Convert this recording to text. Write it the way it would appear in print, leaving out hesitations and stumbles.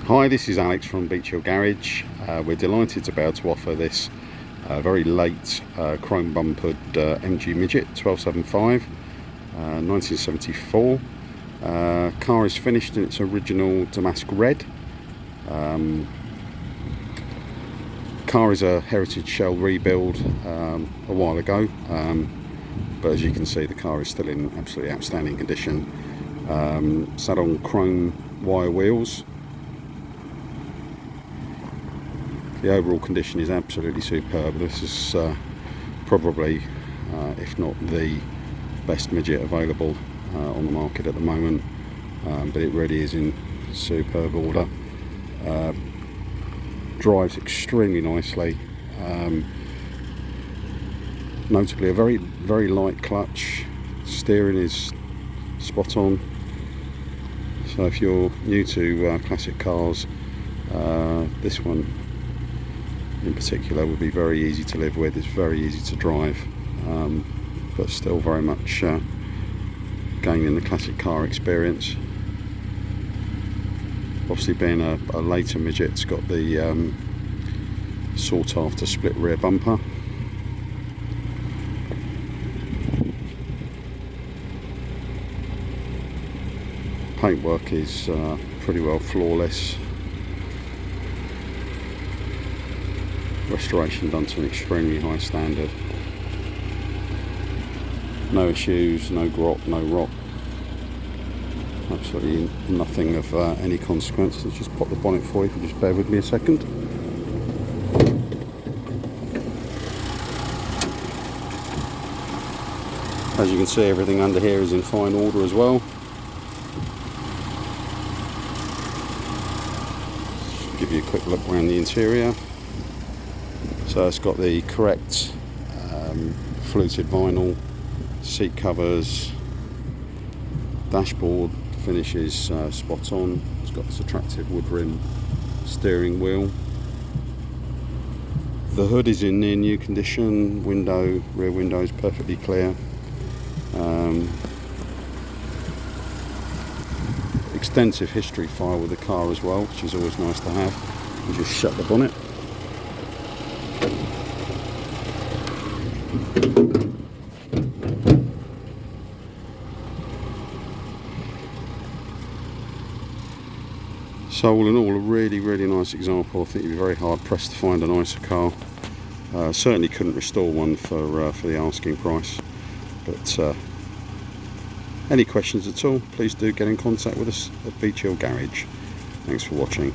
Hi, this is Alex from Beach Hill Garage. We're delighted to be able to offer this very late chrome bumpered MG Midget 1275 1974. Car is finished in its original Damask Red. Car is a heritage shell rebuild a while ago, but as you can see, the car is still in absolutely outstanding condition. Sat on chrome wire wheels. The overall condition is absolutely superb. This is probably, if not the best midget available on the market at the moment, but it really is in superb order. Drives extremely nicely. Notably a very light clutch. Steering is spot on. So if you're new to classic cars, this one in particular would be very easy to live with. It's very easy to drive, but still very much gaining the classic car experience. Obviously, being a later midget, it's got the sought after split rear bumper. Paintwork is pretty well flawless. Restoration done to an extremely high standard. No issues, no grot, no rot. Absolutely nothing of any consequence. Let's just pop the bonnet for you. If you just bear with me a second. As you can see, everything under here is in fine order as well. Just give you a quick look around the interior. So it's got the correct fluted vinyl, seat covers, dashboard finishes spot on. It's got this attractive wood rim steering wheel. The hood is in near new condition. Rear window is perfectly clear. Extensive history file with the car as well, which is always nice to have. You just shut the bonnet. So all in all, a really nice example. I think you'd be very hard pressed to find a nicer car. Certainly couldn't restore one for the asking price. But any questions at all, please do get in contact with us at Beach Hill Garage. Thanks for watching.